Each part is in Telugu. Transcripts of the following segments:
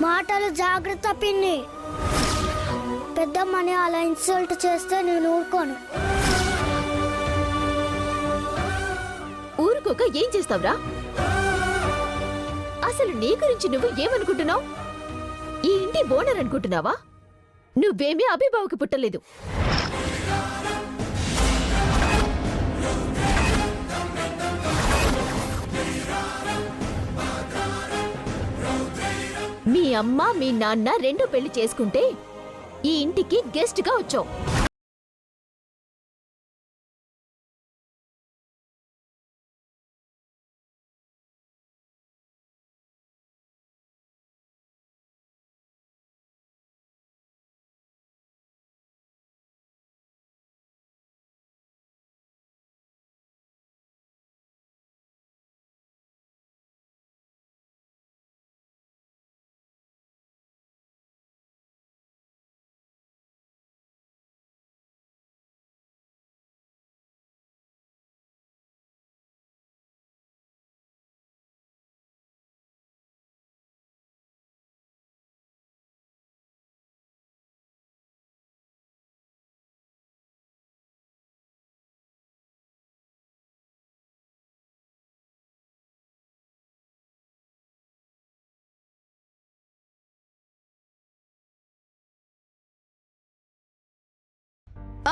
మాటలు జాగ్రత్త పిన్ని. పెద్దమ్మని అలా ఇన్సల్ట్ చేస్తే నేను ఊరుకోను. ఊరుకోక ఏం చేస్తావురా? అసలు నీ గురించి నువ్వు ఏమనుకుంటున్నావు? ఈ ఇంటి ఓనర్ అనుకుంటున్నావా? నువ్వేమీ అభిబావుకి పుట్టలేదు. మీ అమ్మ మీ నాన్న రెండో పెళ్లి చేసుకుంటే ఈ ఇంటికి గెస్ట్ గా వచ్చావు.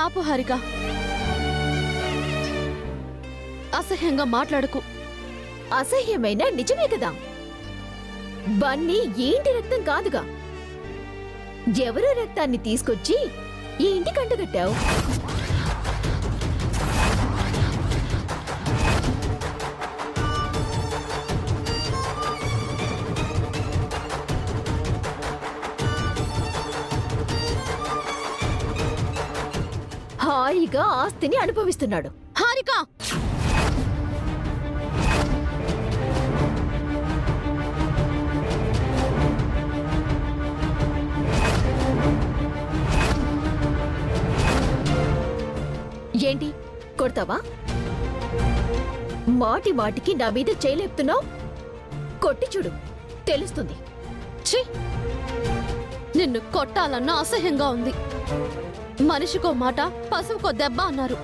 ఆపు హారిక, అసహ్యంగా మాట్లాడకు. అసహ్యమైన నిజమే కదా. బన్నీ ఏంటి రక్తం కాదుగా. ఎవరో రక్తాన్ని తీసుకొచ్చి ఈ ఇంటికి అంటగట్టావు. హాయిగా ఆస్తిని అనుభవిస్తున్నాడు. హారిక, ఏంటి కొడతావా? మాటి మాటికి నా మీద చేయలేపుతున్నావు. కొట్టి చూడు, తెలుస్తుంది. ఛీ, నిన్ను కొట్టాలన్న అసహ్యంగా ఉంది. మనిషికో మాట, పశువుకో దెబ్బ అన్నారు.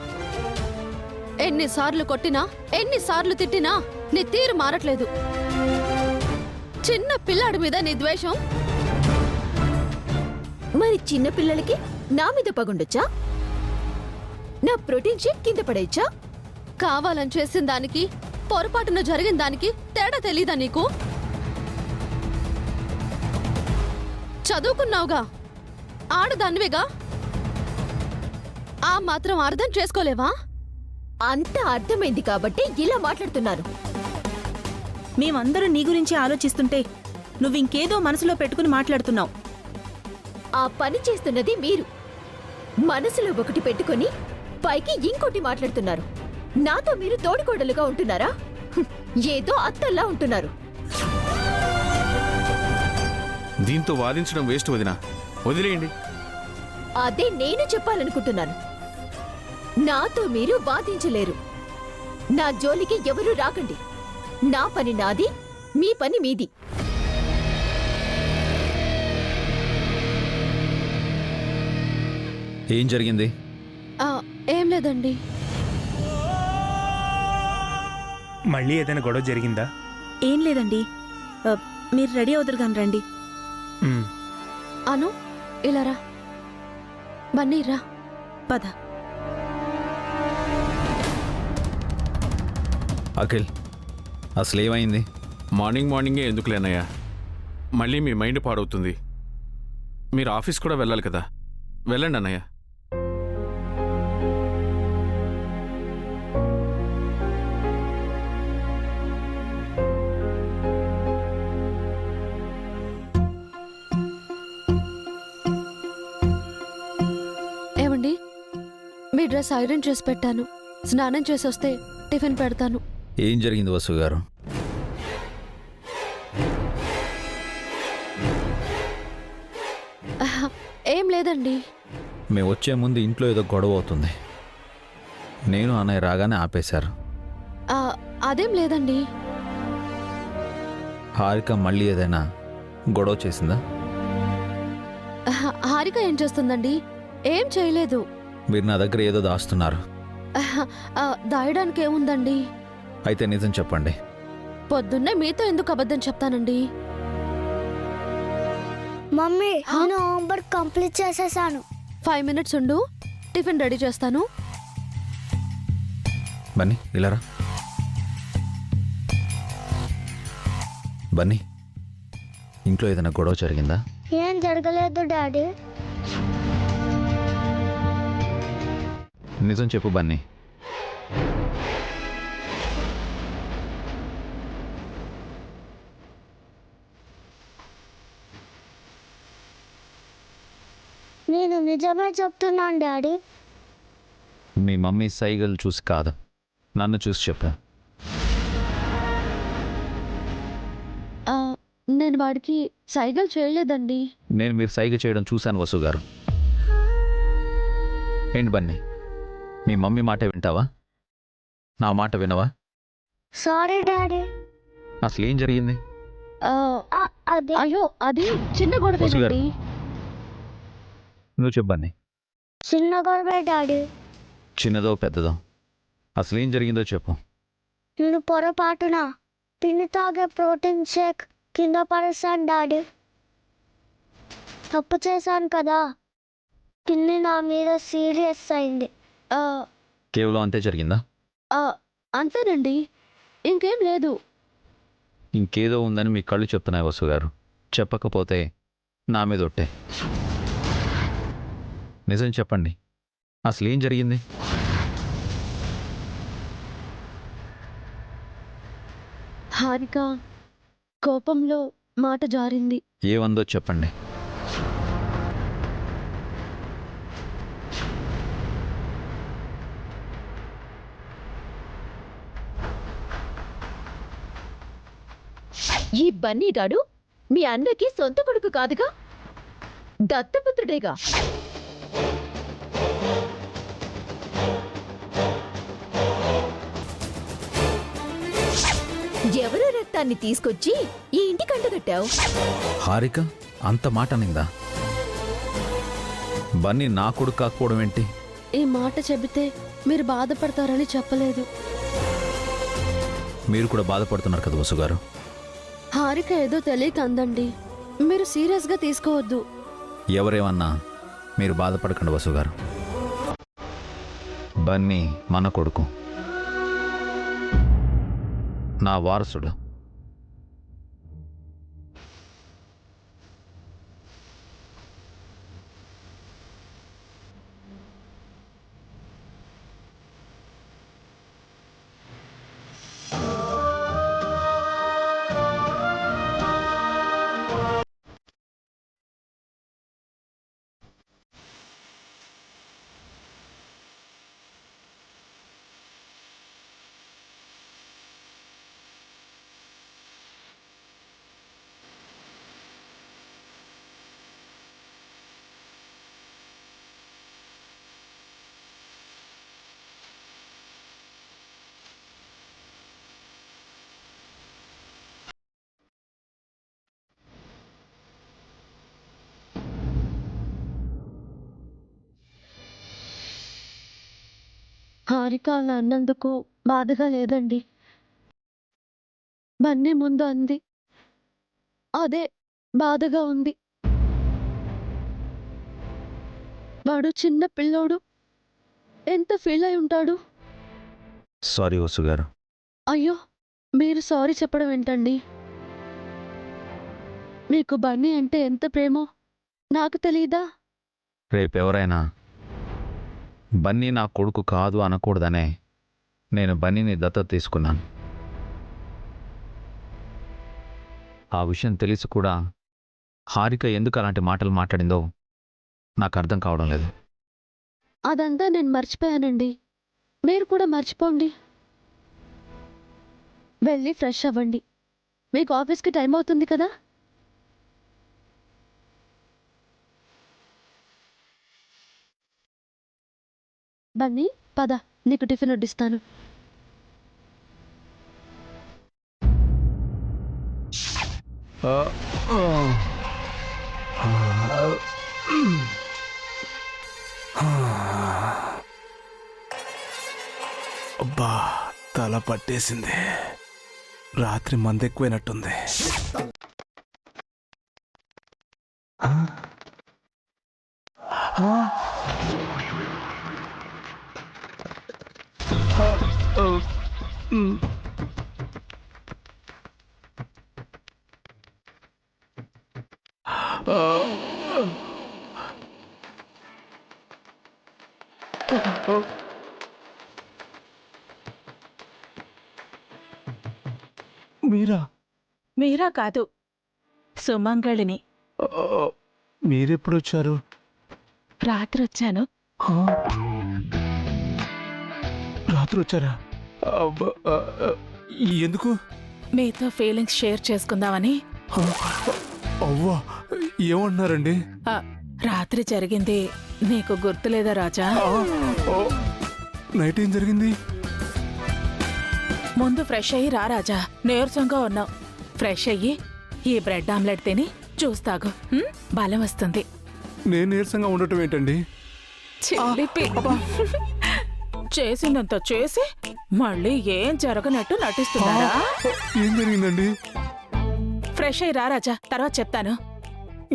ఎన్నిసార్లు కొట్టినా, ఎన్నిసార్లు తిట్టినా నీ తీరు మారట్లేదు. చిన్న పిల్లాడి మీద నీ ద్వేషం. మరి చిన్న పిల్లలకి నా మీద పగుండొచ్చా? నా ప్రోటీన్ షేక్ కింద పడేయచ్చా? కావాలని చేసిన దానికి, పొరపాటున జరిగిన దానికి తేడా తెలీదా నీకు? చదువుకున్నావుగా, ఆడదానివిగా, ఆ మాత్రం అర్థం చేసుకోలేవా? అంతా అర్థమైంది కాబట్టి ఇలా మాట్లాడుతున్నారు. మేమందరూ నీ గురించి ఆలోచిస్తుంటే నువ్వింకేదో మనసులో పెట్టుకుని మాట్లాడుతున్నావు. ఆ పని చేస్తున్నది మీరు. మనసులో ఒకటి పెట్టుకుని పైకి ఇంకోటి మాట్లాడుతున్నారు. నాతో మీరు తోడుకోడలుగా ఉంటున్నారా? ఏదో అత్తల్లా ఉంటున్నారు. దీంతో వాదించడం వేస్ట్ వదినా, వదిలేయండి. అదే నేను చెప్పాలనుకుంటున్నాను. నాతో మీరు వాదించలేరు. నా జోలికి ఎవరూ రాకండి. నా పని నాది, మీ పని మీది. ఏం జరిగింది? ఏం లేదండి. మళ్ళీ ఏదైనా గొడవ జరిగిందా? ఏం లేదండి, మీరు రెడీ అవుతారు కానీ రండి. అను, ఇలా రా. బన్నీ రా. పద. అఖిల్, అసలేమైంది? మార్నింగే ఎందుకులేనయ్యా, మళ్ళీ మీ మైండ్ పాడవుతుంది. మీరు ఆఫీస్ కూడా వెళ్ళాలి కదా, వెళ్ళండి అన్నయ్య. ఏమండి, మీ డ్రెస్ ఐరన్ చేసి పెట్టాను. స్నానం చేసి వస్తే టిఫిన్ పెడతాను. ఏం జరిగింది వసు గారు? ఏం లేదండి. మేము వచ్చే ముందు ఇంట్లో ఏదో గొడవ అవుతుంది. నేను అన్నయ్య రాగానే ఆపేశారు. అదేం లేదండి. హారిక మళ్ళీ ఏదైనా గొడవ చేసిందా? హారిక ఏం చేస్తుందండి? ఏం చేయలేదు. మీరు నా దగ్గర ఏదో దాస్తున్నారు. దాయడానికి ఏముందండి? అయితే నిజం చెప్పండి. పొద్దున్నే మీతో ఎందుకు అబద్ధం చెప్తానండి? మమ్మీ నేను హోంవర్క్ కంప్లీట్ చేసేసాను. 5 minutes ఉండు, టిఫిన్ రెడీ చేస్తాను. బన్నీ ఇలారా. బన్నీ, ఇంట్లో ఏదైనా గొడవ జరిగిందా? ఏం జరగలేదు డాడీ. నిజం చెప్పు బన్నీ. నేను నిజమే చెప్తున్నాను డాడీ. మీ మమ్మీ సైగలు చూసి కాదు, నన్ను చూసి చెప్పా. నేను వాడికి సైగలు చేయలేదండి. నేను మీరు సైగ చేయడం చూశాను వసు గారు. ఏంటి బన్నీ, మీ మమ్మీ మాట వింటావా? నా మాట వినవా? Sorry daddy. అసలు ఏం జరిగింది? అదే అయ్యో, అది చిన్న గొడవేనండి. నువ్వు చెప్పు బన్నీ. చిన్న గొడవే డాడీ. చిన్నదో పెద్దదో అసలు ఏం జరిగిందో చెప్పు. నేను పొరపాటున పిన్ని తాగే ప్రోటీన్ షేక్ కింద పడేసాను డాడీ. తప్పు చేశాను కదా. పిన్ని నా మీద సీరియస్ అయింది. కేవలం అంతే జరిగిందా? అంతేనండి, ఇంకేం లేదు. ఇంకేదో ఉందని మీ కళ్ళు చెప్తున్నాయి వసు గారు. చెప్పకపోతే నా మీద ఒట్టే. నిజం చెప్పండి, అసలు ఏం జరిగింది? హారిక కోపంలో మాట జారింది. ఏమందో చెప్పండి. ఈ బన్నీగాడు మీ అన్నకి సొంత కొడుకు కాదుగా, దత్తపుత్రుడేగా. ఎవరో రక్తాన్ని తీసుకొచ్చి ఈ ఇంటికి అంటగట్టావు. హారిక అంత మాట నిందా? బన్నీ నా కొడుకు కాకపోవడం ఏంటి? ఈ మాట చెబితే మీరు బాధపడతారని చెప్పలేదు. మీరు కూడా బాధపడుతున్నారు కదా వసు గారు. హారిక ఏదో తెలియక అందండి, మీరు సీరియస్గా తీసుకోవద్దు. ఎవరేమన్నా మీరు బాధపడకండి వసు గారు. బన్నీ మన కొడుకు, నా వారసుడు. హారిక అలా అన్నందుకు బాధగా లేదండి. బన్నీ ముందు అంది, అదే బాధగా ఉంది. వాడు చిన్న పిల్లోడు, ఎంత ఫీల్ అయి ఉంటాడు. సారీ వసు గారు. అయ్యో, మీరు సారీ చెప్పడం ఏంటండి? మీకు బన్నీ అంటే ఎంత ప్రేమో నాకు తెలీదా? రేపెవరైనా బన్నీ నా కొడుకు కాదు అనకూడదనే నేను బన్నీని దత్తత తీసుకున్నాను. ఆ విషయం తెలిసి కూడా హారిక ఎందుకు అలాంటి మాటలు మాట్లాడిందో నాకు అర్థం కావడం లేదు. అదంతా నేను మర్చిపోయానండి, మీరు కూడా మర్చిపోండి. వెళ్ళి ఫ్రెష్ అవ్వండి, మీకు ఆఫీస్కి టైం అవుతుంది కదా. బన్నీ పద, నీకు టిఫిన్ వడ్డిస్తాను. అబ్బా తల పట్టేసింది. రాత్రి మందు ఎక్కువైనట్టుంది. మీరా? మీరా కాదు, సుమంగళిని. మీరెప్పుడు వచ్చారు? రాత్రి వచ్చాను. రాత్రి వచ్చారా? ఎందుకు? మీతో ఫీలింగ్స్ షేర్ చేసుకుందామని. అవ్వా, ఏమంటున్నారండి? రాత్రి జరిగింది నీకు గుర్తులేదా రాజా? నైట్ ఏం జరిగింది? ముందు ఫ్రెష్ అయ్యి రా రాజా, నీరసంగా ఉన్నావు. ఫ్రెష్ అయ్యి ఈ బ్రెడ్ ఆమ్లెట్ తిని చూస్తాగు, బలం వస్తుంది. నేను నీరసంగా ఉండటం ఏంటండి? చిలిపి. చేసినంత చేసి మళ్ళీ ఏం జరగనట్టు నటిస్తున్నారా? ఏం జరిగిందండి? ఫ్రెష్ అయ్యి రా రాజా, తర్వాత చెప్తాను.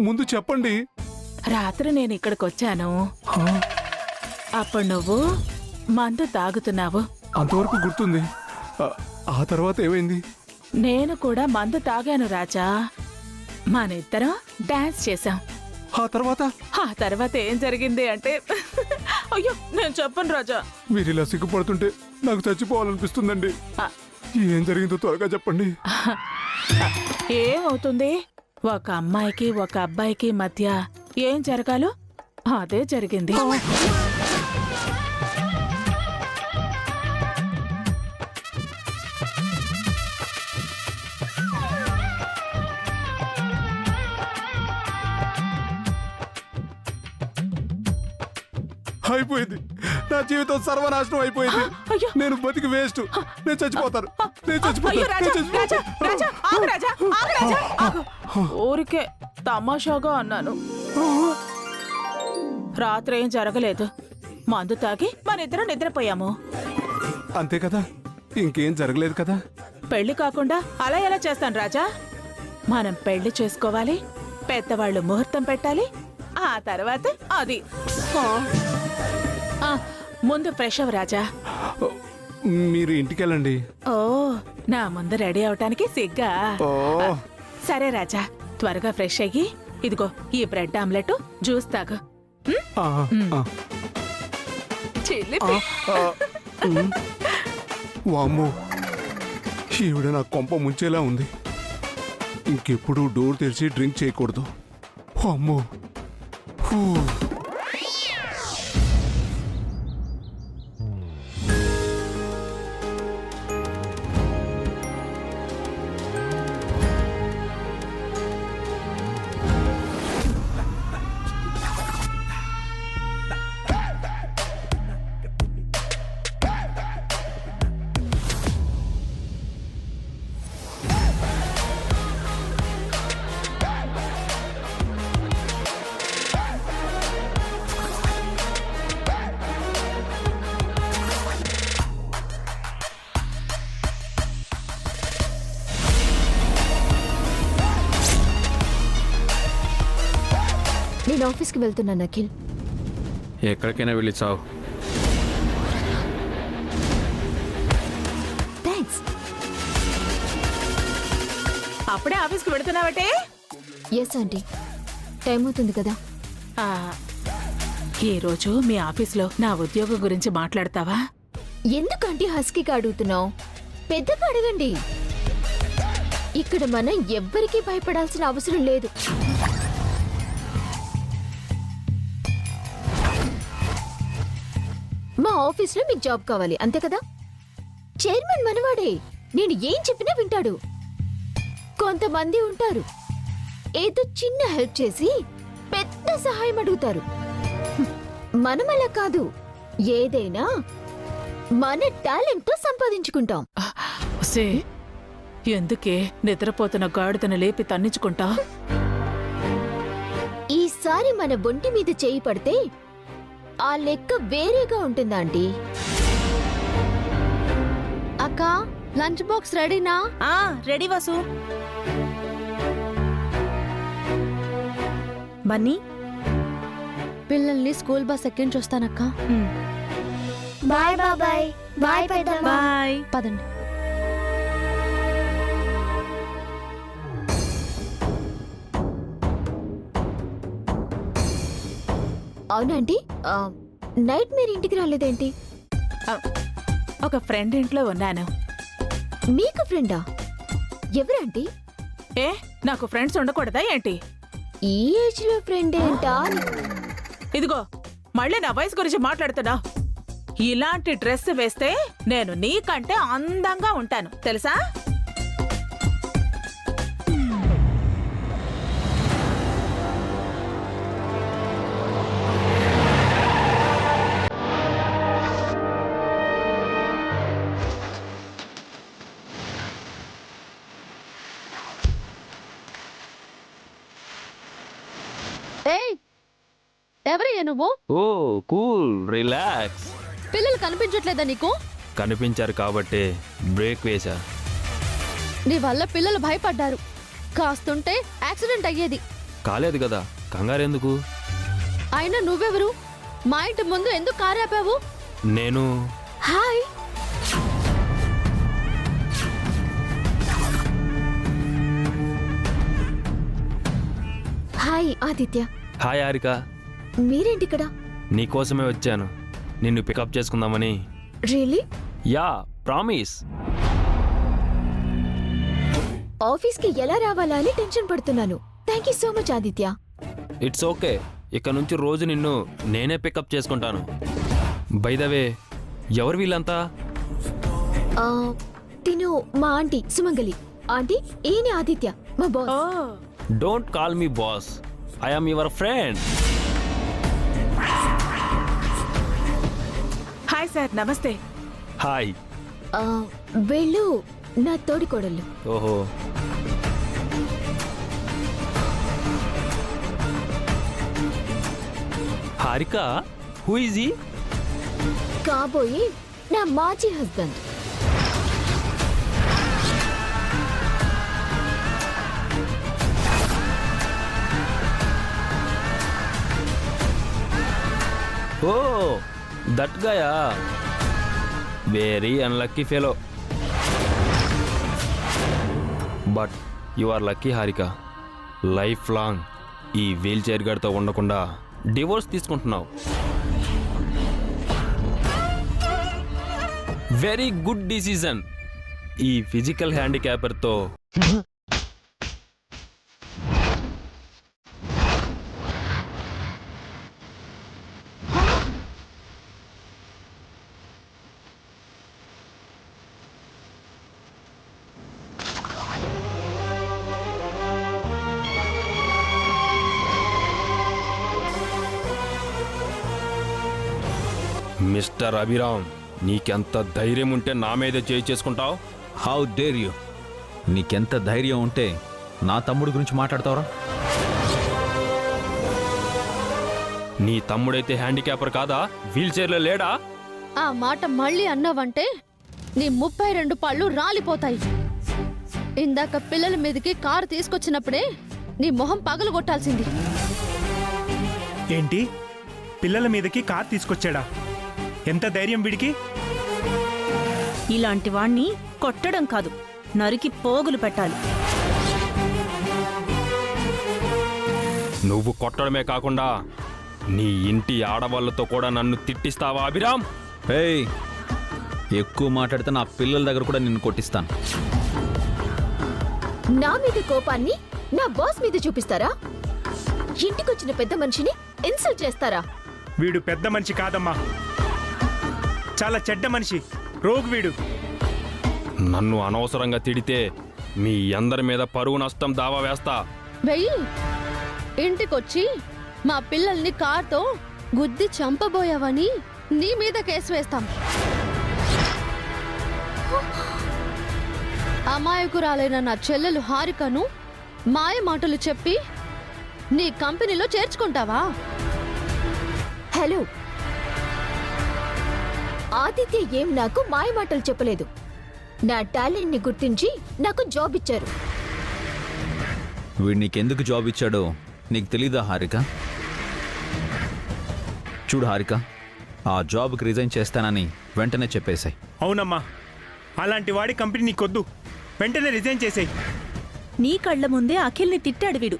ముందు చెప్పండి. రాత్రి నేను ఇక్కడికి వచ్చాను. అప్పుడు నువ్వు మందు తాగుతున్నావు. అంతవరకు గుర్తుంది. ఆ తర్వాత ఏమైంది? నేను కూడా మందు తాగాను రాజా. మనిద్దరం డాన్స్ చేశాం. ఆ తర్వాత ఏం జరిగింది అంటే అయ్యో నేను చెప్పను రాజా. మీరు ఇలా సిగ్గుపడుతుంటే నాకు చచ్చిపోవాలనిపిస్తుందండి. ఏం జరిగిందో త్వరగా చెప్పండి. ఏమవుతుంది, ఒక అమ్మాయికి ఒక అబ్బాయికి మధ్య ఏం జరగాలో అదే జరిగింది. అయిపోయింది. నా జీవితం సర్వనాశనం అయిపోయింది. అయ్యో. నేను బతికి వేస్ట్. నేను చచ్చిపోతాను. నేను చచ్చిపోతాను. అయ్యో రాజా, నేను రాజా, చచ్చిపోతాను. రాజా, ఆగు రాజా, ఆగు రాజా, ఆగు. ఊరికే తమాషాగా అన్నాను. రాత్రి ఏం జరగలేదు. మందు తాగి మనిద్దరం నిద్రపోయాము. అంతే కదా, ఇంకేం జరగలేదు కదా. పెళ్లి కాకుండా అలా ఎలా చేస్తాను రాజా? మనం పెళ్లి చేసుకోవాలి, పెద్దవాళ్ళు ముహూర్తం పెట్టాలి, ఆ తర్వాత అది. ముందు ఫ్రెష్ అవ్వు రాజా. మీరు ఇంటికెళ్ళండి. ఓ, నా ముందు రెడీ అవటానికి సిగ్గా? ఓ, సరే రాజా, త్వరగా ఫ్రెష్ అయ్యి ఇదిగో ఈ బ్రెడ్ ఆమ్లెట్ జ్యూస్ తాగు. చిల్లిపి. వామ్మో, ఈవిడ నా కొంప ముంచేలా ఉంది. ఇంకెప్పుడు డోర్ తెరిచి డ్రింక్ చేయకూడదు. అమ్మో. నేను ఆఫీస్కి వెళ్తున్నాను అఖిల్. ఎక్కడికైనా వెళ్ళి చావు. థ్యాంక్స్. అప్పుడే ఆఫీస్కి వెళుతున్నావటే? ఎస్ ఆంటీ, టైం అవుతుంది కదా. ఈరోజు మీ ఆఫీస్లో నా ఉద్యోగం గురించి మాట్లాడతావా? ఎందుకంటే హస్కీగా అడుగుతున్నావు? పెద్దగా అడగండి. ఇక్కడ మనం ఎవ్వరికీ భయపడాల్సిన అవసరం లేదు. మా ఆఫీస్లో మీకు జాబ్ కావాలి అంతే కదా? చైర్మన్ మనవాడే, నేను ఏం చెప్పినా వింటాడు. కొంతమంది ఉంటారు, ఏదో చిన్న హెల్ప్ చేసి పెద్ద సహాయం అడుగుతారు. మనం అలా కాదు, ఏదైనా మన టాలెంట్ తో సంపాదించుకుంటాం. ఎందుకే నిద్రపోతున్న గాడిదను లేపి తన్నించుకుంటా? ఈసారి మన ఒంటి మీద చేయి పడితే ఆ లెక్క వేరేగా ఉంటుందా ఆంటీ? అక్క లంచ్ బాక్స్ రెడీనా? రెడీ వాసు. బన్నీ, పిల్లల్ని స్కూల్ బస్ ఎక్కించి వస్తానక్క. బాయ్ బాబాయ్. బాయ్ పెద్దమ్మ. బాయ్. పదండి. అవునంటీ, నైట్ మీరు ఇంటికి రాలేదేంటి? ఒక ఫ్రెండ్ ఇంట్లో ఉన్నాను. మీకు ఫ్రెండా? ఎవరంటీ? ఏ, నాకు ఫ్రెండ్స్ ఉండకూడదా ఏంటి? ఈ ఏజ్ లో ఫ్రెండ్ ఏంటా? ఇదిగో, మళ్ళీ నా వయసు గురించి మాట్లాడుతున్నా. ఇలాంటి డ్రెస్ వేస్తే నేను నీకంటే అందంగా ఉంటాను తెలుసా? ఏయ్, ఎవరయ్యా నువ్వు? ఓ కూల్, రిలాక్స్. పిల్లలు కనిపించట్లేదా నీకు? కనిపించారు కాబట్టి బ్రేక్ వేశా. నీ వల్ల పిల్లలు భయపడ్డారు. కాస్తుంటే యాక్సిడెంట్ అయ్యేది. కాలేదు కదా, కంగారెందుకు? అయినా నువ్వెవరు? మా ఇంటి ముందు ఎందుకు కారు ఆపావు? నేను hi. Hi Aditya. Hi Harika, మీరేంటిక్కడ? నీకోసమే వచ్చాను. నిన్ను పికప్ చేసుకుందామని. రియలీ? Yeah, promise. ఆఫీస్కి ఎలా రావాలా అని టెన్షన్ పడుతున్నాను. Thank you so much Aditya. It's okay, ఇక నుంచి రోజు నిన్ను నేనే పికప్ చేసుకుంటాను. బై ద వే, ఎవరు వీళ్ళంతా? తిను మా ఆంటీ సుమంగలి. ఆంటీ, ఈయన ఆదిత్య, మా boss. Don't call me boss, I am your friend. Hi sir, నమస్తే. హాయ్. వీళ్ళు నా తోడికోడళ్ళు. ఓహో, హారిక, హూ ఈజ్ హీ? కాబోయే నా మాజీ husband. Oh, that guy? Very unlucky fellow. But you are lucky Harika. Life long ఈ వీల్ చైర్ గడితో ఉండకుండా డివోర్స్ తీసుకుంటున్నావు. Very good decision. ఈ ఫిజికల్ హ్యాండిక్యాపర్తో మిస్టర్ అభిరామ్, నీకెంత ధైర్యం ఉంటే నా మీదే చేయి చేసుకుంటావు? How dare you? నీకెంత ధైర్యం ఉంటే నా తమ్ముడి గురించి మాట్లాడతావురా? నీ తమ్ముడైతే హ్యాండిక్యాపర్ కాదా? వీల్ చైర్లో లేడా? ఆ మాట మళ్ళీ అన్నావంటే నీ 32 పళ్ళు రాలిపోతాయి. ఇందాక పిల్లల మీదకి కారు తీసుకొచ్చినప్పుడే నీ మొహం పగలు కొట్టాల్సింది. ఏంటి, పిల్లల మీదకి కార్ తీసుకొచ్చాడా? ఎంత ధైర్యం వీడికి? ఇలాంటి వాణ్ణి కొట్టడం కాదు, నరికి పోగులు పెట్టాలి. నువ్వు కొట్టడమే కాకుండా నీ ఇంటి ఆడవాళ్లతో కూడా నన్ను తిట్టిస్తావా అభిరామ్? ఏయ్, ఎక్కువ మాట్లాడితే నా పిల్లల దగ్గర కూడా నిన్ను కొట్టిస్తాను. నా మీద కోపాన్ని నా బాస్ మీద చూపిస్తారా? ఇంటికొచ్చిన పెద్ద మనిషిని ఇన్సల్ట్ చేస్తారా? వీడు పెద్ద మనిషి కాదమ్మా, చాలా చెడ్డ మనిషి, రోగు వీడు. నన్ను అనవసరంగా తిడితే మీ అందరి మీద పరువు నష్టం దావా వేస్తా. వెయ్యి. ఇంటికొచ్చి మా పిల్లల్ని కార్తో గుద్ది చంపబోయావని నీ మీద కేసు వేస్తాం. ఆ అమాయకురాలైన నా చెల్లెలు హారికను మాయ మాటలు చెప్పి నీ కంపెనీలో చేర్చుకుంటావా? హలో, ఆదిత్య ఏం నాకు మాయ మాటలు చెప్పలేదు. నా టాలెంట్ ని గుర్తించి నాకు జాబ్ ఇచ్చారు. వీడు నీకెందుకు జాబ్ ఇచ్చాడో నీకు తెలీదా హారిక? చూడు హారిక, ఆ జాబ్కి రిజైన్ చేస్తానని వెంటనే చెప్పేశాయి. అవునమ్మా, అలాంటి వాడి కంపెనీ నీకొద్దు. వెంటనే రిజైన్ చేసేయి. నీ కళ్ళ ముందే అఖిల్ని తిట్టాడు వీడు.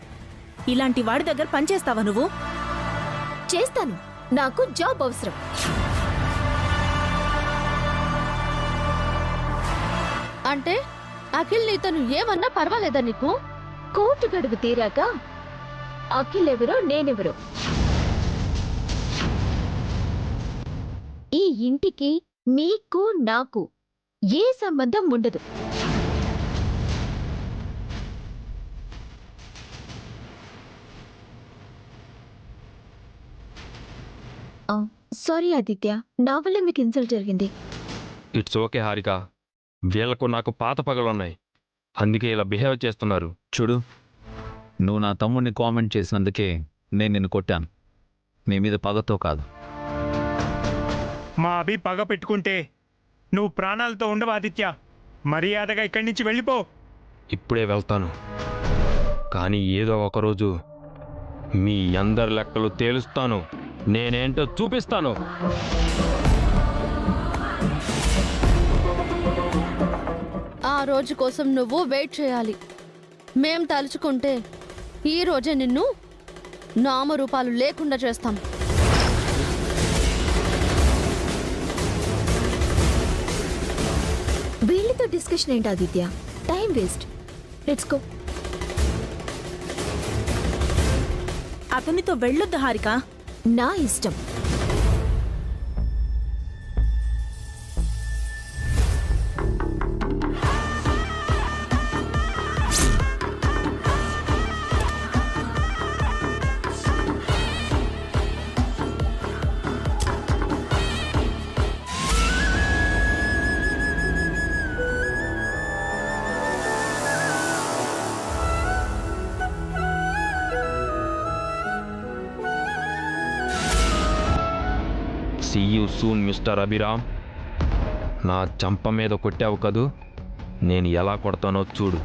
ఇలాంటి వాడి దగ్గర పనిచేస్తావా నువ్వు? చేస్తాను, నాకు జాబ్ అవసరం. అంటే అఖిల్ నీతను ఏమన్నా పర్వాలేదా నీకు? కోర్టు గడువు తీరాక అఖిల్ ఎవరో నేనెవరో, ఈ ఇంటికి మీకు నాకు ఏ సంబంధం ఉండదు. సారీ ఆదిత్య, నా వల్ల మీకు ఇన్సల్ట్ జరిగింది. ఇట్స్ ఓకే హారిక, వీళ్లకు నాకు పాత పగలున్నాయి, అందుకే ఇలా బిహేవ్ చేస్తున్నారు. చూడు, నువ్వు నా తమ్ముడిని కామెంట్ చేసినందుకే నేను నిన్ను కొట్టాను, నీ మీద పగతో కాదు. మా అభి పగ పెట్టుకుంటే నువ్వు ప్రాణాలతో ఉండవు ఆదిత్య. మర్యాదగా ఇక్కడి నుంచి వెళ్ళిపో. ఇప్పుడే వెళ్తాను, కానీ ఏదో ఒకరోజు మీ అందరి లెక్కలు తేలుస్తాను. నేనేంటో చూపిస్తాను. ఆ రోజు కోసం నువ్వు వెయిట్ చేయాలి. మేం తలుచుకుంటే ఈ రోజే నిన్ను నామరూపాలు లేకుండా చేస్తాం. వీళ్ళతో డిస్కషన్ ఏంటి Aditya? Time waste. Let's go. అతనితో వెళ్ళొద్దు హారిక. నా ఇష్టం. See you soon mister Abhiram. నా చంప మీద కొట్టావు కదూ, నేను ఎలా కొడతానో చూడు.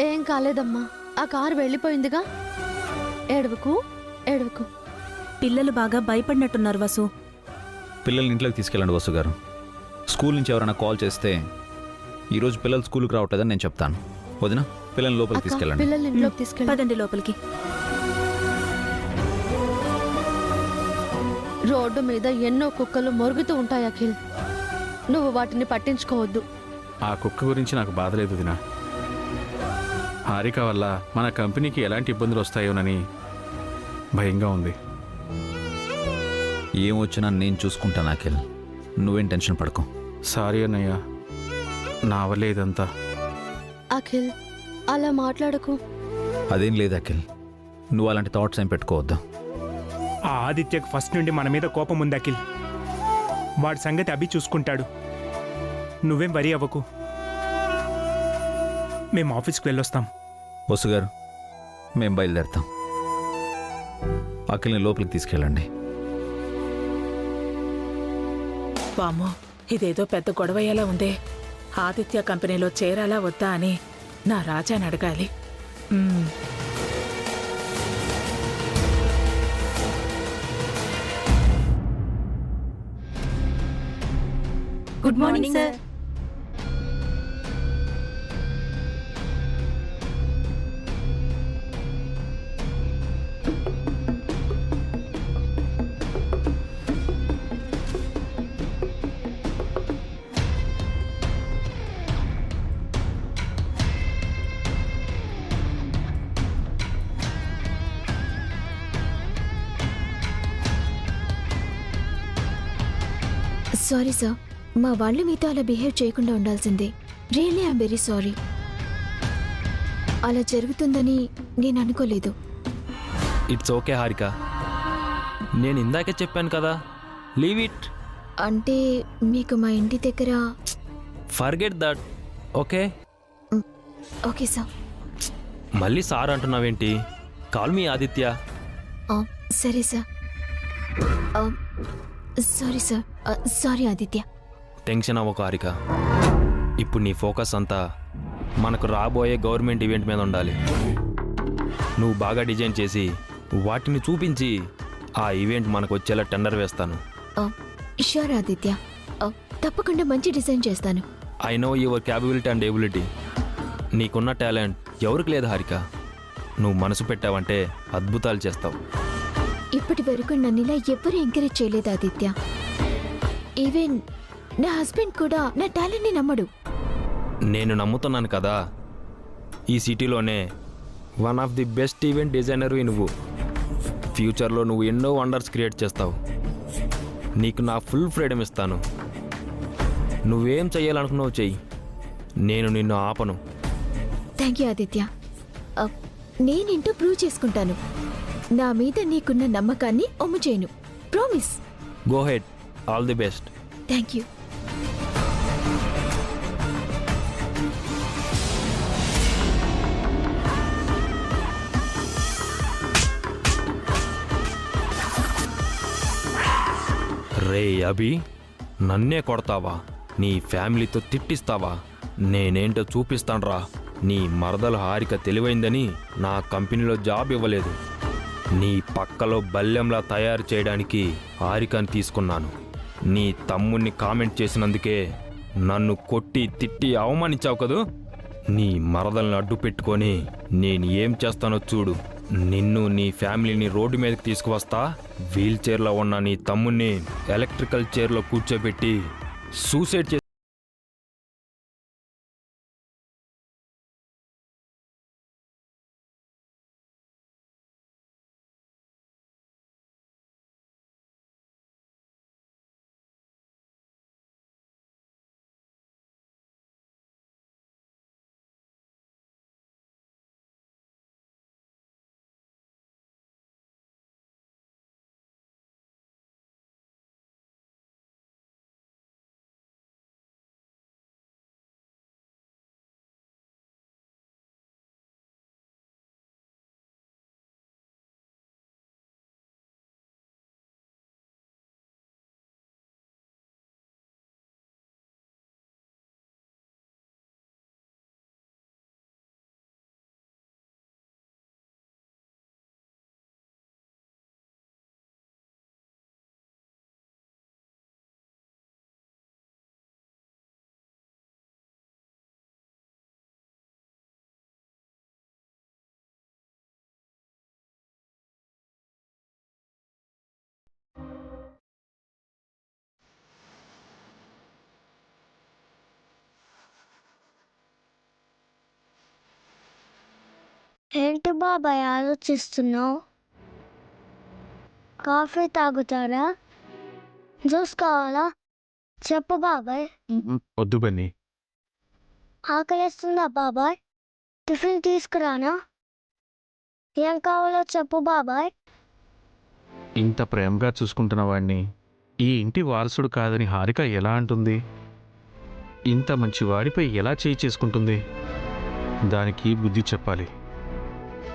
ఏం కాలేదమ్మా, ఆ కారు వెళ్ళిపోయిందిగా. ఏడవకు ఏడవకు. పిల్లలు బాగా భయపడినట్టున్నారు వసు. పిల్లల్ని ఇంట్లోకి తీసుకెళ్ళండి వసు గారు. స్కూల్ నుంచి ఎవరైనా కాల్ చేస్తే ఈరోజు పిల్లలు స్కూల్కి రావట్లేదని నేను చెప్తాను. వదినా, పిల్లల్ని లోపలికి అక్క, తీసుకెళ్ళండి. పిల్లల్ని ఇంట్లోకి తీసుకెళ్ళి. పదండి లోపలికి. రోడ్డు మీద ఎన్నో కుక్కలు మొరుగుతూ ఉంటాయి అఖిల్, నువ్వు వాటిని పట్టించుకోవద్దు. ఆ కుక్క గురించి నాకు బాధ లేదు వదినా. హారిక వల్ల మన కంపెనీకి ఎలాంటి ఇబ్బందులు వస్తాయోనని భయంగా ఉంది. ఏమొచ్చినా నేను చూసుకుంటాను అఖిల్, నువ్వేం టెన్షన్ పడకు. సారీ అన్నయ్య, నా వల్లే ఇదంతా. అఖిల్, అలా మాట్లాడకు. అదేం లేదు అఖిల్, నువ్వు అలాంటి థాట్స్ ఏం పెట్టుకోవద్దు. ఆ ఆదిత్యకు ఫస్ట్ నుండి మన మీద కోపం ఉంది అఖిల్. వాడి సంగతి అభి చూసుకుంటాడు. నువ్వేం వరి అవ్వకు. మేము ఆఫీస్కి వెళ్ళొస్తాం. వసు గారు, మేము బయలుదేరుతాం. అఖిల్ని లోపలికి తీసుకెళ్ళండి. వామ్మో, ఇదేదో పెద్ద గొడవయ్యేలా ఉందే. ఆదిత్య కంపెనీలో చేరాలా వద్దా అని నా రాజాని అడగాలి. Good morning sir. Sorry sir, మా వాళ్ళు మీతో అలా బిహేవ్ చేయకుండా ఉండాల్సిందే. Really I'm very sorry. అలా జరుగుతుందని నేను అనుకోలేదు. ఇట్స్ ఓకే హారిక, నేను ఇందాకే చెప్పాను కదా, లీవ్ ఇట్. అంటే మీకు మా ఇంటి దగ్గర. Forget that. Okay okay sir. మళ్ళీ సార్ అంటున్నావేంటి? Call me Aditya. సరే sir. Sorry sir. Sorry Aditya. Tension అవ్వకు హారిక, ఇప్పుడు నీ ఫోకస్ అంతా మనకు రాబోయే గవర్నమెంట్ ఈవెంట్ మీద ఉండాలి. నువ్వు బాగా డిజైన్ చేసి వాటిని చూపించి ఆ ఈవెంట్ మనకు వచ్చేలా టెండర్ వేస్తాను. షూర్ ఆదిత్య, తప్పకుండా మంచి డిజైన్ చేస్తాను. I know your capability and ability. నీకున్న టాలెంట్ ఎవరికి లేదు హారిక. నువ్వు మనసు పెట్టావంటే అద్భుతాలు చేస్తావు. ఇప్పటి వరకు నన్ను ఇలా ఎవ్వరూ ఎంకరేజ్ చేయలేదు ఆదిత్య. ఈవెన్ నా హస్బెండ్ కూడా నా టాలెంట్ని నమ్మడు. నేను నమ్ముతున్నాను కదా. ఈ సిటీలోనే one of the best event designer నువ్వు. ఫ్యూచర్లో నువ్వు ఎన్నో వండర్స్ క్రియేట్ చేస్తావు. నీకు నా ఫుల్ ఫ్రీడమ్ ఇస్తాను. నువ్వేం చెయ్యాలనుకున్నావు చెయ్యి, నేను నిన్ను ఆపను. Thank you Aditya. నేనేంటో ప్రూవ్ చేసుకుంటాను. నా మీద నీకున్న నమ్మకాన్ని ఒమ్ము చేయను. Promise. Go ahead. All the best. Thank you. రే అభి, నన్నే కొడతావా? నీ ఫ్యామిలీతో తిట్టిస్తావా? నేనేంటో చూపిస్తాన్రా. నీ మరదలు హారిక తెలివైందని నా కంపెనీలో జాబ్ ఇవ్వలేదు. నీ పక్కలో బల్లెంలా తయారు చేయడానికి హారికని తీసుకున్నాను. నీ తమ్ముణ్ణి కామెంట్ చేసినందుకే నన్ను కొట్టి తిట్టి అవమానించావు కదూ. నీ మరదల్ని అడ్డు పెట్టుకొని నేను ఏం చేస్తానో చూడు. నిన్ను నీ ఫ్యామిలీని రోడ్డు మీదకి తీసుకువస్తా. వీల్ చైర్లో ఉన్న నీ తమ్ముణ్ణి ఎలక్ట్రికల్ చైర్లో కూర్చోబెట్టి సూసైడ్ చేసి ఏంటి బాబాయ్ ఆలోచిస్తున్నావు? కాఫీ తాగుతారా? జ్యూస్ కావాలా? చెప్పు బాబాయ్. వద్దు బన్నీ. ఆకలిస్తుందా బాబాయ్? టిఫిన్ తీసుకురానా? ఏం కావాలో చెప్పు బాబాయ్. ఇంత ప్రేమగా చూసుకుంటున్న వాడిని ఈ ఇంటి వారసుడు కాదని హారిక ఎలా అంటుంది? ఇంత మంచి వాడిపై ఎలా చేయి చేసుకుంటుంది? దానికి బుద్ధి చెప్పాలి.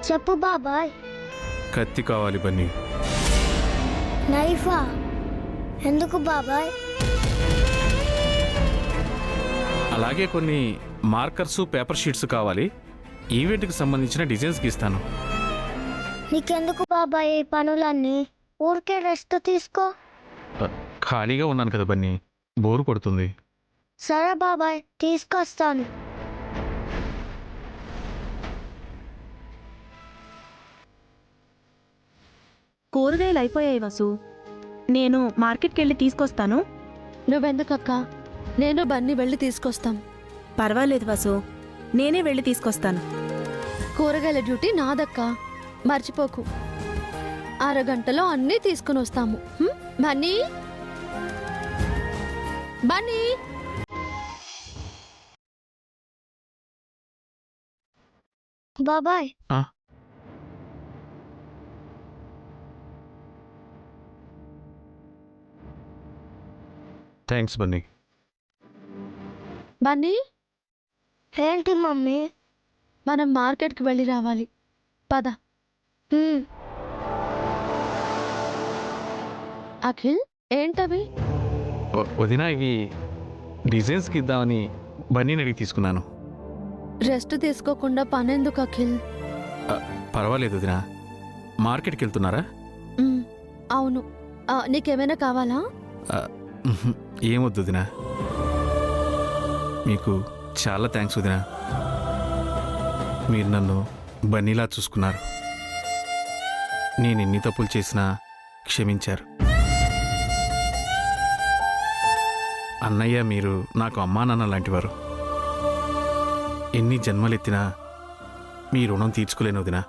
చెప్పు బాబాయ్. కత్తి కావాలి బన్నీ. నైఫా? ఎందుకు బాబాయ్? అలాగే కొన్ని మార్కర్సు, పేపర్ షీట్స్ కావాలి. ఈవెంట్కి సంబంధించిన డిజైన్స్ గీస్తాను. నీకెందుకు బాబాయ్ ఈ పనులన్నీ? ఊరికే రెస్ట్ తీసుకో. ఖాళీగా ఉన్నాను కదా బన్నీ, బోరు కొడుతుంది. సరే బాబాయ్, తీసుకొస్తాను. కూరగాయలు అయిపోయాయి వసు. నేను మార్కెట్కి వెళ్ళి తీసుకొస్తాను. నువ్వెందుకక్క? నేను బన్నీ వెళ్ళి తీసుకొస్తాం. పర్వాలేదు వసు, నేనే వెళ్ళి తీసుకొస్తాను. కూరగాయల డ్యూటీ నాదక్క, మర్చిపోకు. అరగంటలో అన్నీ తీసుకుని వస్తాము. బన్నీ, బన్నీ బాబాయ్. థ్యాంక్స్ బన్నీ. బన్నీ ఏంటి మమ్మీ? మనం మార్కెట్కి వెళ్ళి రావాలి. పద. అఖిల్ ఏంటవి? వదినా ఇవి డిజైన్స్కి ఇద్దామని బన్నీని అడిగి తీసుకున్నాను. రెస్ట్ తీసుకోకుండా పనెందుకు అఖిల్? పర్వాలేదు వదినా. మార్కెట్కి వెళ్తున్నారా? అవును. నీకేమైనా కావాలా? ఏమొద్దు వదినా. మీకు చాలా థ్యాంక్స్ వదినా. మీరు నన్ను బన్నీలా చూసుకున్నారు. నేను ఎన్ని తప్పులు చేసినా క్షమించారు. అన్నయ్య మీరు నాకు అమ్మా నాన్న లాంటివారు. ఎన్ని జన్మలెత్తినా మీ రుణం తీర్చుకోలేను వదినా.